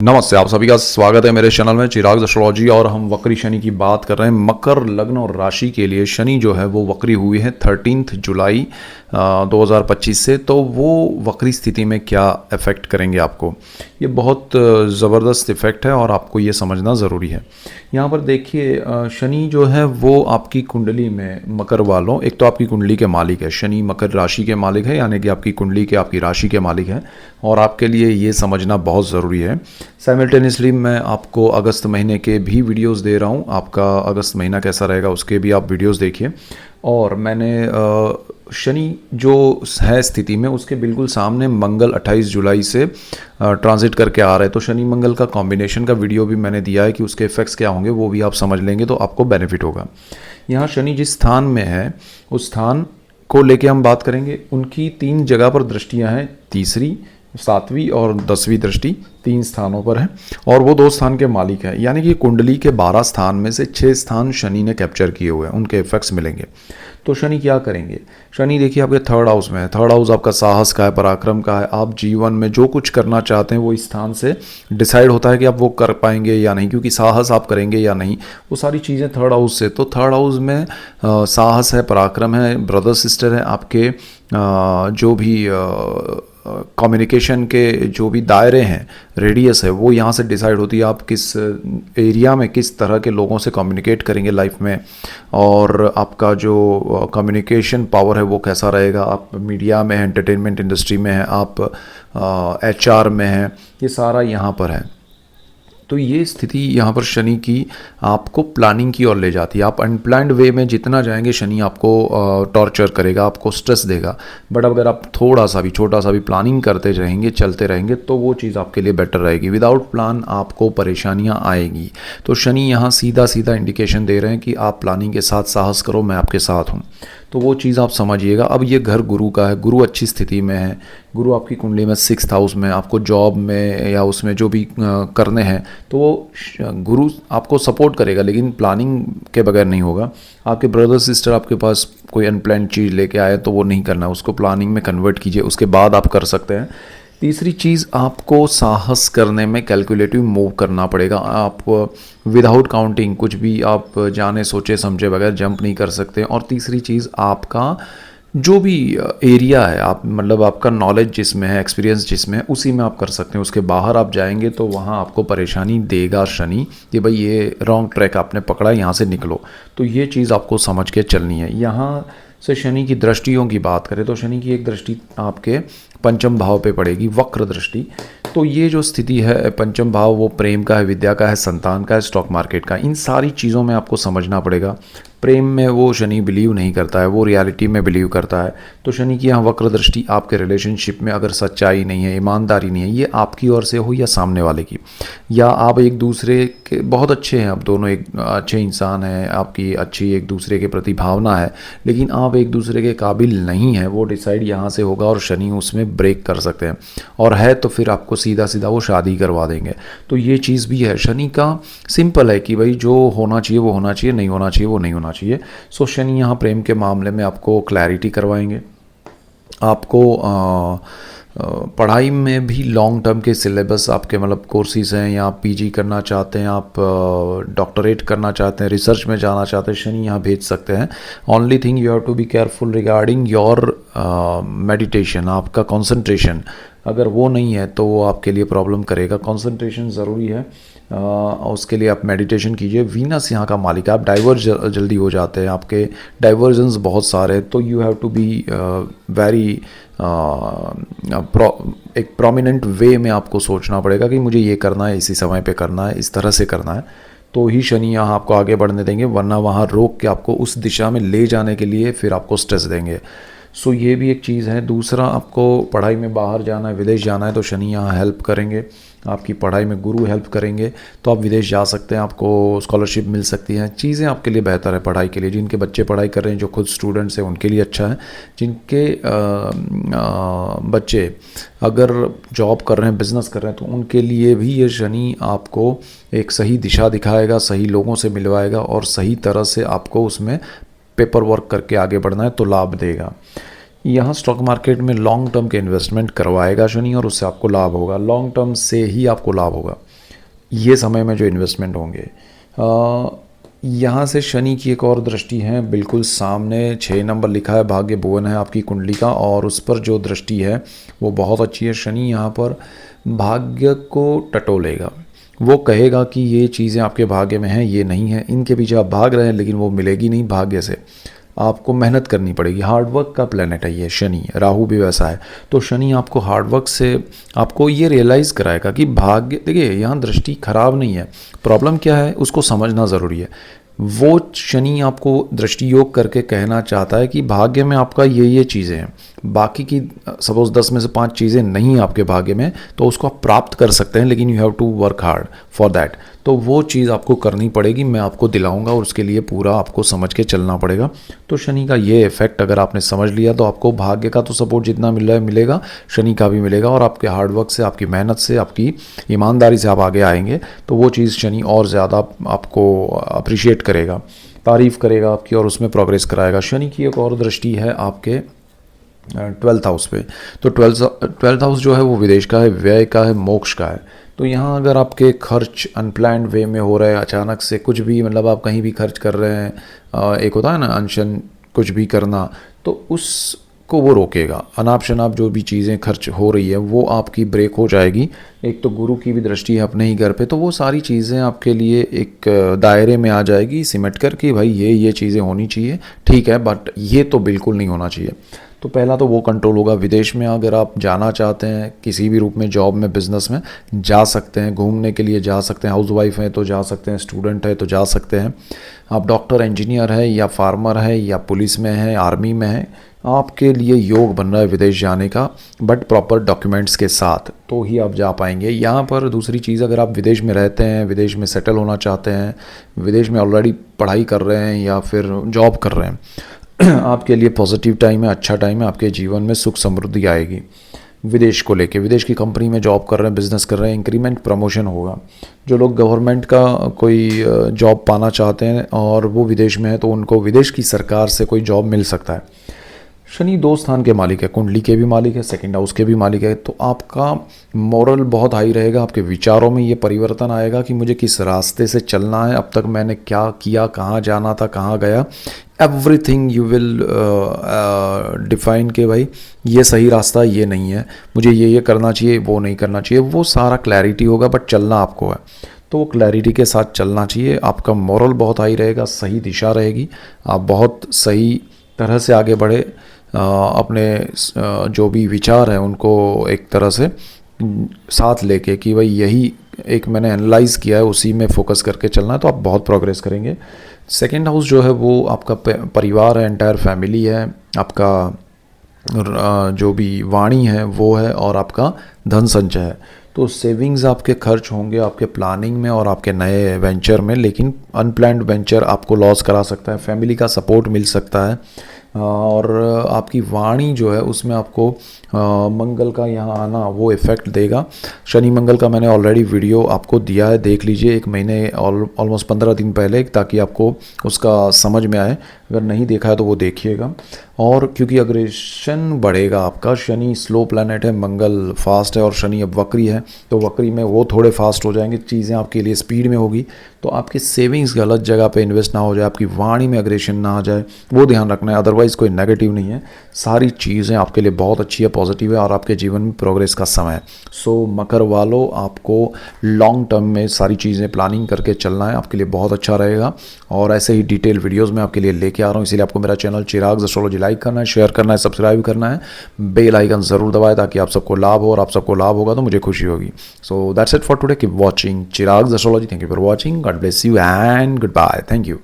नमस्ते, आप सभी का स्वागत है मेरे चैनल में चिराग एस्ट्रोलॉजी। और हम वक्री शनि की बात कर रहे हैं। मकर लग्न और राशि के लिए शनि जो है वो वक्री हुई है 13 जुलाई 2025 से। तो वो वक्री स्थिति में क्या इफ़ेक्ट करेंगे आपको, ये बहुत ज़बरदस्त इफ़ेक्ट है और आपको ये समझना ज़रूरी है। यहाँ पर देखिए, शनि जो है वो आपकी कुंडली में, मकर वालों, एक तो आपकी कुंडली के मालिक है। शनि मकर राशि के मालिक है, यानी कि आपकी कुंडली के, आपकी राशि के मालिक है। और आपके लिए ये समझना बहुत ज़रूरी है। साइमल्टेनियसली मैं आपको अगस्त महीने के भी वीडियोस दे रहा हूँ। आपका अगस्त महीना कैसा रहेगा उसके भी आप वीडियोस देखिए। और मैंने शनि जो है स्थिति में, उसके बिल्कुल सामने मंगल 28 जुलाई से ट्रांजिट करके आ रहे हैं। तो शनि मंगल का कॉम्बिनेशन का वीडियो भी मैंने दिया है कि उसके इफेक्ट्स क्या होंगे, वो भी आप समझ लेंगे तो आपको बेनिफिट होगा। यहाँ शनि जिस स्थान में है उस स्थान को लेके हम बात करेंगे। उनकी 3 जगह पर दृष्टियाँ हैं, तीसरी, 7वीं और 10वीं दृष्टि 3 स्थानों पर है। और वो 2 स्थान के मालिक हैं, यानी कि कुंडली के 12 स्थान में से 6 स्थान शनि ने कैप्चर किए हुए हैं, उनके इफेक्ट्स मिलेंगे। तो शनि क्या करेंगे? शनि देखिए आपके 3rd हाउस में है। 3rd हाउस आपका साहस का है, पराक्रम का है। आप जीवन में जो कुछ करना चाहते हैं वो इस स्थान से डिसाइड होता है कि आप वो कर पाएंगे या नहीं, क्योंकि साहस आप करेंगे या नहीं, वो सारी चीज़ें 3rd हाउस से। तो 3rd हाउस में साहस है, पराक्रम है, ब्रदर सिस्टर है, आपके जो भी कम्युनिकेशन के जो भी दायरे हैं, रेडियस है, वो यहाँ से डिसाइड होती है। आप किस एरिया में किस तरह के लोगों से कम्युनिकेट करेंगे लाइफ में, और आपका जो कम्युनिकेशन पावर है वो कैसा रहेगा। आप मीडिया में हैं, एंटरटेनमेंट इंडस्ट्री में हैं, आप HR में हैं, ये सारा यहाँ पर है। तो ये स्थिति यहाँ पर शनि की आपको प्लानिंग की ओर ले जाती है। आप अनप्लान्ड वे में जितना जाएंगे शनि आपको टॉर्चर करेगा, आपको स्ट्रेस देगा। बट अगर आप थोड़ा सा भी, छोटा सा भी प्लानिंग करते रहेंगे, चलते रहेंगे, तो वो चीज़ आपके लिए बेटर रहेगी। विदाउट प्लान आपको परेशानियाँ आएगी। तो शनि यहाँ सीधा सीधा इंडिकेशन दे रहे हैं कि आप प्लानिंग के साथ साहस करो, मैं आपके साथ हूँ। तो वो चीज़ आप समझिएगा। अब ये घर गुरु का है, गुरु अच्छी स्थिति में है। गुरु आपकी कुंडली में 6th हाउस में, आपको जॉब में या उसमें जो भी करने हैं, तो वो गुरु आपको सपोर्ट करेगा, लेकिन प्लानिंग के बगैर नहीं होगा। आपके ब्रदर सिस्टर आपके पास कोई अनप्लान्ड चीज़ लेके आए तो वो नहीं करना है, उसको प्लानिंग में कन्वर्ट कीजिए, उसके बाद आप कर सकते हैं। तीसरी चीज़, आपको साहस करने में कैलकुलेटिव मूव करना पड़ेगा। आप विदाउट काउंटिंग कुछ भी आप जाने सोचे समझे बगैर जंप नहीं कर सकते। और तीसरी चीज़, आपका जो भी एरिया है, आप मतलब आपका नॉलेज जिसमें है, एक्सपीरियंस जिसमें है, उसी में आप कर सकते हैं। उसके बाहर आप जाएंगे तो वहाँ आपको परेशानी देगा शनि कि भाई ये रॉन्ग ट्रैक आपने पकड़ा, यहाँ से निकलो। तो ये चीज़ आपको समझ के चलनी है। यहाँ से शनि की दृष्टियों की बात करें तो शनि की एक दृष्टि आपके 5th भाव पे पड़ेगी, वक्र दृष्टि। तो ये जो स्थिति है, 5th भाव, वो प्रेम का है, विद्या का है, संतान का है, स्टॉक मार्केट का। इन सारी चीज़ों में आपको समझना पड़ेगा। प्रेम में वो शनि बिलीव नहीं करता है, वो रियलिटी में बिलीव करता है। तो शनि की यहाँ वक्र दृष्टि आपके रिलेशनशिप में अगर सच्चाई नहीं है, ईमानदारी नहीं है, ये आपकी ओर से हो या सामने वाले की, या आप एक दूसरे के बहुत अच्छे हैं, आप दोनों एक अच्छे इंसान हैं, आपकी अच्छी एक दूसरे के प्रति भावना है, लेकिन आप एक दूसरे के काबिल नहीं हैं, वो डिसाइड यहाँ से होगा और शनि उसमें ब्रेक कर सकते हैं। और है तो फिर आपको सीधा सीधा वो शादी करवा देंगे। तो ये चीज़ भी है। शनि का सिंपल है कि भाई जो होना चाहिए वो होना चाहिए, नहीं होना चाहिए वो नहीं होना चाहिए। सो शनि यहाँ प्रेम के मामले में आपको क्लैरिटी करवाएंगे। आपको पढ़ाई में भी लॉन्ग टर्म के सिलेबस आपके मतलब कोर्सेज हैं, या आप PG करना चाहते हैं, आप डॉक्टरेट करना चाहते हैं, रिसर्च में जाना चाहते हैं, शनि यहाँ भेज सकते हैं। Only thing you have to be careful regarding your meditation, आपका कंसंट्रेशन। अगर वो नहीं है तो वो आपके लिए प्रॉब्लम करेगा। कंसंट्रेशन ज़रूरी है, उसके लिए आप मेडिटेशन कीजिए। वीनस यहाँ का मालिक है, आप डाइवर्ज जल्दी हो जाते हैं, आपके डाइवर्जन्स बहुत सारे हैं। तो you have to be very एक प्रोमिनेंट वे में आपको सोचना पड़ेगा कि मुझे ये करना है, इसी समय पे करना है, इस तरह से करना है, तो ही शनि यहाँ आपको आगे बढ़ने देंगे। वरना वहाँ रोक के आपको उस दिशा में ले जाने के लिए फिर आपको स्ट्रेस देंगे। सो ये भी एक चीज़ है। दूसरा, आपको पढ़ाई में बाहर जाना है, विदेश जाना है, तो शनि यहाँ हेल्प करेंगे। आपकी पढ़ाई में गुरु हेल्प करेंगे तो आप विदेश जा सकते हैं, आपको स्कॉलरशिप मिल सकती हैं। चीज़ें आपके लिए बेहतर है पढ़ाई के लिए। जिनके बच्चे पढ़ाई कर रहे हैं, जो खुद स्टूडेंट्स हैं, उनके लिए अच्छा है। जिनके बच्चे अगर जॉब कर रहे हैं, बिज़नेस कर रहे हैं, तो उनके लिए भी ये शनि आपको एक सही दिशा दिखाएगा, सही लोगों से मिलवाएगा और सही तरह से आपको उसमें पेपर वर्क करके आगे बढ़ना है तो लाभ देगा। यहाँ स्टॉक मार्केट में लॉन्ग टर्म के इन्वेस्टमेंट करवाएगा शनि और उससे आपको लाभ होगा, लॉन्ग टर्म से ही आपको लाभ होगा। ये समय में जो इन्वेस्टमेंट होंगे। यहाँ से शनि की एक और दृष्टि है, बिल्कुल सामने 6 नंबर लिखा है, भाग्य भुवन है आपकी कुंडली का, और उस पर जो दृष्टि है वो बहुत अच्छी है। शनि यहाँ पर भाग्य को टटोलेगा, वो कहेगा कि ये चीज़ें आपके भाग्य में हैं, ये नहीं है, इनके पीछे आप भाग रहे हैं लेकिन वो मिलेगी नहीं भाग्य से, आपको मेहनत करनी पड़ेगी। हार्डवर्क का प्लेनेट है ये शनि, राहु भी वैसा है। तो शनि आपको हार्डवर्क से आपको ये रियलाइज़ कराएगा कि भाग्य, देखिए यहाँ दृष्टि खराब नहीं है, प्रॉब्लम क्या है उसको समझना ज़रूरी है। वो शनि आपको दृष्टि योग करके कहना चाहता है कि भाग्य में आपका ये चीज़ें हैं, बाकी की सपोज 10 में से 5 चीज़ें नहीं हैं आपके भाग्य में, तो उसको आप प्राप्त कर सकते हैं, लेकिन you have to work hard for that. तो वो चीज़ आपको करनी पड़ेगी, मैं आपको दिलाऊंगा, और उसके लिए पूरा आपको समझ के चलना पड़ेगा। तो शनि का ये इफेक्ट अगर आपने समझ लिया तो आपको भाग्य का तो सपोर्ट जितना मिल रहा है मिलेगा, शनि का भी मिलेगा, और आपके हार्डवर्क से, आपकी मेहनत से, आपकी ईमानदारी से आप आगे आएंगे, तो वो चीज़ शनि और ज़्यादा आपको अप्रिशिएट करेगा, तारीफ़ करेगा आपकी, और उसमें प्रोग्रेस कराएगा। शनि की एक और दृष्टि है आपके 12th हाउस पे। तो 12th हाउस जो है वो विदेश का है, व्यय का है, मोक्ष का है। तो यहाँ अगर आपके खर्च अनप्लान्ड वे में हो रहे हैं, अचानक से कुछ भी, मतलब आप कहीं भी खर्च कर रहे हैं, एक होता है ना अनशन कुछ भी करना, तो उसको वो रोकेगा। अनाप शनाप जो भी चीज़ें खर्च हो रही है वो आपकी ब्रेक हो जाएगी। एक तो गुरु की भी दृष्टि है अपने ही घर पे, तो वो सारी चीज़ें आपके लिए एक दायरे में आ जाएगी सिमट कर कि भाई ये चीज़ें होनी चाहिए, ठीक है, बट ये तो बिल्कुल नहीं होना चाहिए। तो पहला तो वो कंट्रोल होगा। विदेश में अगर आप जाना चाहते हैं किसी भी रूप में, जॉब में, बिजनेस में, जा सकते हैं, घूमने के लिए जा सकते हैं, हाउसवाइफ हैं तो जा सकते हैं, स्टूडेंट है तो जा सकते हैं, आप डॉक्टर, इंजीनियर है या फार्मर है या पुलिस में है, आर्मी में है, आपके लिए योग बन रहा है विदेश जाने का, बट प्रॉपर डॉक्यूमेंट्स के साथ तो ही आप जा पाएंगे। यहाँ पर दूसरी चीज़, अगर आप विदेश में रहते हैं, विदेश में सेटल होना चाहते हैं, विदेश में ऑलरेडी पढ़ाई कर रहे हैं या फिर जॉब कर रहे हैं, आपके लिए पॉजिटिव टाइम है, अच्छा टाइम है, आपके जीवन में सुख समृद्धि आएगी। विदेश को लेके, विदेश की कंपनी में जॉब कर रहे हैं, बिजनेस कर रहे हैं, इंक्रीमेंट प्रमोशन होगा। जो लोग गवर्नमेंट का कोई जॉब पाना चाहते हैं और वो विदेश में है, तो उनको विदेश की सरकार से कोई जॉब मिल सकता है। शनि 2 स्थान के मालिक है, कुंडली के भी मालिक है, सेकंड हाउस के भी मालिक है, तो आपका मोरल बहुत हाई रहेगा, आपके विचारों में ये परिवर्तन आएगा कि मुझे किस रास्ते से चलना है, अब तक मैंने क्या किया, कहाँ जाना था, कहाँ गया, एवरीथिंग यू विल डिफाइन के भाई ये सही रास्ता, ये नहीं है, मुझे ये करना चाहिए, वो नहीं करना चाहिए, वो सारा क्लैरिटी होगा, बट चलना आपको है, तो वो क्लैरिटी के साथ चलना चाहिए। आपका मोरल बहुत हाई रहेगा, सही दिशा रहेगी, आप बहुत सही तरह से आगे बढ़े, अपने जो भी विचार हैं उनको एक तरह से साथ लेके कि भाई यही एक मैंने एनालाइज किया है, उसी में फोकस करके चलना है, तो आप बहुत प्रोग्रेस करेंगे। सेकंड हाउस जो है वो आपका परिवार है, एंटायर फैमिली है, आपका जो भी वाणी है वो है, और आपका धन संचय है। तो सेविंग्स आपके खर्च होंगे आपके प्लानिंग में और आपके नए वेंचर में, लेकिन अनप्लान्ड वेंचर आपको लॉस करा सकता है, फैमिली का सपोर्ट मिल सकता है, और आपकी वाणी जो है उसमें आपको मंगल का यहाँ आना वो इफ़ेक्ट देगा। शनि मंगल का मैंने ऑलरेडी वीडियो आपको दिया है, देख लीजिए, 1 महीने ऑलमोस्ट 15 दिन पहले, ताकि आपको उसका समझ में आए। अगर नहीं देखा है तो वो देखिएगा। और क्योंकि अग्रेशन बढ़ेगा आपका, शनि स्लो प्लैनेट है, मंगल फास्ट है, और शनि अब वक्री है, तो वक्री में वो थोड़े फास्ट हो जाएंगे, चीज़ें आपके लिए स्पीड में होगी, तो आपकी सेविंग्स गलत जगह पे इन्वेस्ट ना हो जाए, आपकी वाणी में अग्रेशन ना आ जाए, वो ध्यान रखना है। अदरवाइज़ कोई नेगेटिव नहीं है, सारी चीज़ें आपके लिए बहुत अच्छी है, पॉजिटिव है, और आपके जीवन में प्रोग्रेस का समय है। सो मकर वालों, आपको लॉन्ग टर्म में सारी चीज़ें प्लानिंग करके चलना है, आपके लिए बहुत अच्छा रहेगा। और ऐसे ही डिटेल वीडियोज़ मैं आपके लिए लेके आ रहा हूँ, इसीलिए आपको मेरा चैनल चिराग एस्ट्रोलॉजी लाइक करना है, शेयर करना है, सब्सक्राइब करना है, बेल आइकन ज़रूर दबाएं ताकि आप सबको लाभ हो, और आप सबको लाभ होगा तो मुझे खुशी होगी। So that's it for today, keep watching Chirag astrology. Thank you for watching, God bless you and goodbye, thank you.